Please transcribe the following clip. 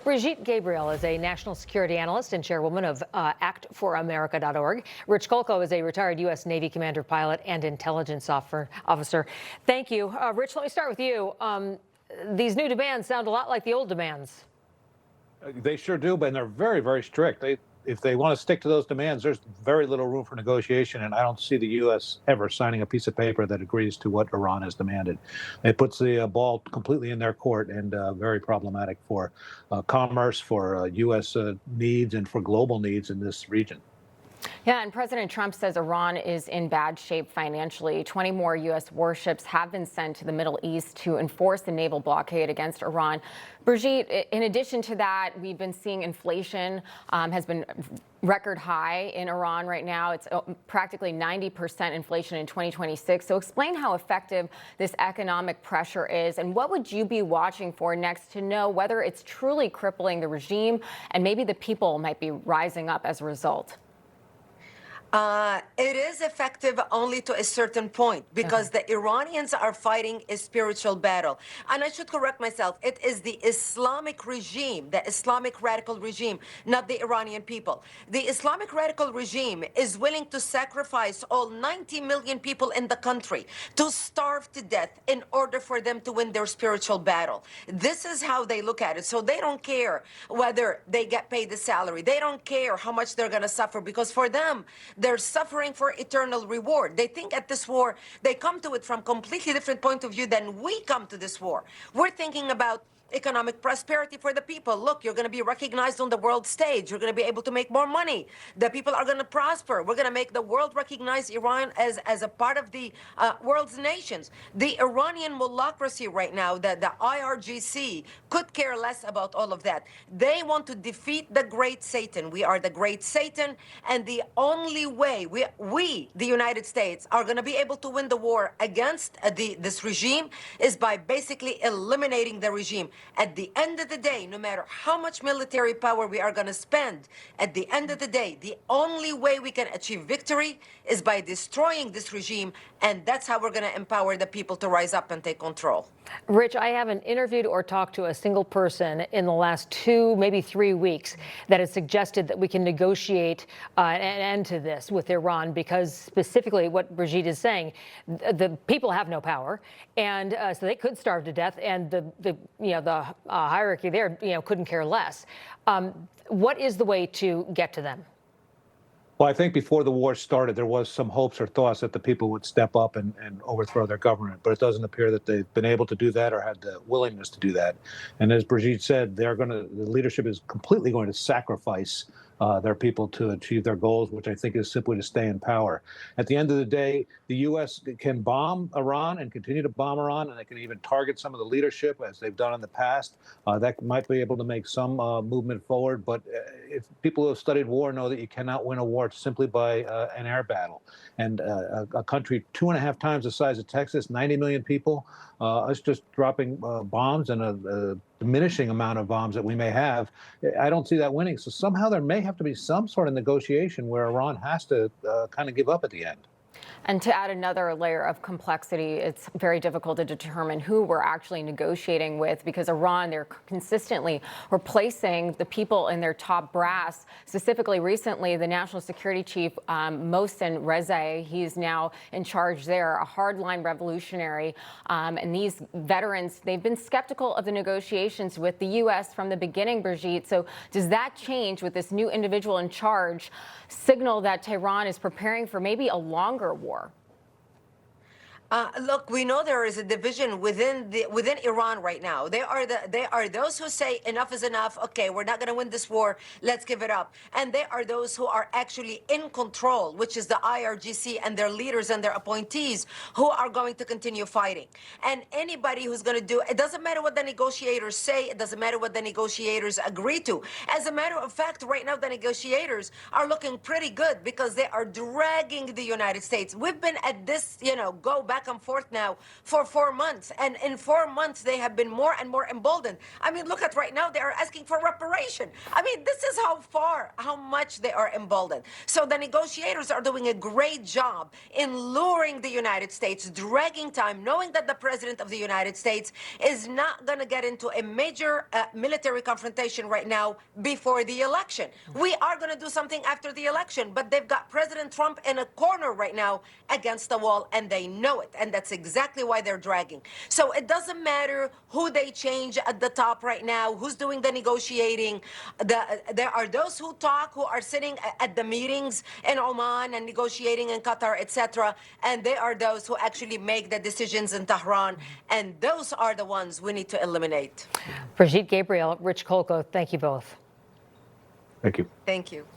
Brigitte Gabriel is a national security analyst and chairwoman of ActForAmerica.org. Rich Kolko is a retired U.S. Navy commander pilot and intelligence officer. Thank you. Rich, let me start with you. These new demands sound a lot like the old demands. They sure do, but they're very, very strict. If they want to stick to those demands, there's very little room for negotiation, and I don't see the U.S. ever signing a piece of paper that agrees to what Iran has demanded. It puts the ball completely in their court, and very problematic for commerce, for U.S. Needs, and for global needs in this region. Yeah, and President Trump says Iran is in bad shape financially. 20 more U.S. warships have been sent to the Middle East to enforce the naval blockade against Iran. Brigitte, in addition to that, we've been seeing inflation has been record high in Iran right now. It's practically 90% inflation in 2026. So explain how effective this economic pressure is, and what would you be watching for next to know whether it's truly crippling the regime and maybe the people might be rising up as a result? It is effective only to a certain point, because the Iranians are fighting a spiritual battle. And I should correct myself. It is the Islamic regime, the Islamic radical regime, not the Iranian people. The Islamic radical regime is willing to sacrifice all 90 million people in the country to starve to death in order for them to win their spiritual battle. This is how they look at it. So they don't care whether they get paid the salary. They don't care how much they're going to suffer, because for them, they're suffering for eternal reward. They think at this war, they come to it from completely different point of view than we come to this war. We're thinking about economic prosperity for the people. Look, you're going to be recognized on the world stage. You're going to be able to make more money. The people are going to prosper. We're going to make the world recognize Iran as a part of the world's nations. The Iranian mullahocracy right now, the IRGC, could care less about all of that. They want to defeat the great Satan. We are the great Satan, and the only way we the United States, are going to be able to win the war against this regime is by basically eliminating the regime. At the end of the day, no matter how much military power we are going to spend, at the end of the day, the only way we can achieve victory is by destroying this regime, and that's how we're going to empower the people to rise up and take control. Rich, I haven't interviewed or talked to a single person in the last 2, maybe 3 weeks that has suggested that we can negotiate an end to this with Iran, because specifically what Brigitte is saying, the people have no power, and so they could starve to death, and the hierarchy there couldn't care less. What is the way to get to them? Well, I think before the war started, there was some hopes or thoughts that the people would step up and overthrow their government, but it doesn't appear that they've been able to do that or had the willingness to do that. And as Brigitte said, the leadership is completely going to sacrifice their people to achieve their goals, which I think is simply to stay in power. At the end of the day, the U.S. can bomb Iran and continue to bomb Iran, and they can even target some of the leadership, as they've done in the past. That might be able to make some movement forward, but if people who have studied war know that you cannot win a war simply by an air battle. And a country 2.5 times the size of Texas, 90 million people, us just dropping bombs and a diminishing amount of bombs that we may have, I don't see that winning. So somehow there may have to be some sort of negotiation where Iran has to kind of give up at the end. And to add another layer of complexity, it's very difficult to determine who we're actually negotiating with, because Iran, they're consistently replacing the people in their top brass. Specifically, recently, the National Security Chief, Mohsen Reza, he's now in charge there, a hardline revolutionary. And these veterans, they've been skeptical of the negotiations with the U.S. from the beginning, Brigitte. So does that change with this new individual in charge signal that Tehran is preparing for maybe a longer war? Look, we know there is a division within Iran right now. They are those who say enough is enough. Okay, we're not going to win this war. Let's give it up. And they are those who are actually in control, which is the IRGC and their leaders and their appointees, who are going to continue fighting. And anybody who's going to do it, doesn't matter what the negotiators say. It doesn't matter what the negotiators agree to. As a matter of fact, right now the negotiators are looking pretty good, because they are dragging the United States. We've been at this, go back back and forth now for 4 months. And in 4 months, they have been more and more emboldened. I mean, look at right now, they are asking for reparation. I mean, this is how much they are emboldened. So the negotiators are doing a great job in luring the United States, dragging time, knowing that the president of the United States is not going to get into a major military confrontation right now before the election. We are going to do something after the election, but they've got President Trump in a corner right now against the wall, and they know it, and that's exactly why they're dragging. So it doesn't matter who they change at the top right now, who's doing the negotiating. There are those who talk, who are sitting at the meetings in Oman and negotiating in Qatar, etc., and there are those who actually make the decisions in Tehran, and those are the ones we need to eliminate. Brigitte Gabriel, Rich Kolko, thank you both. Thank you. Thank you.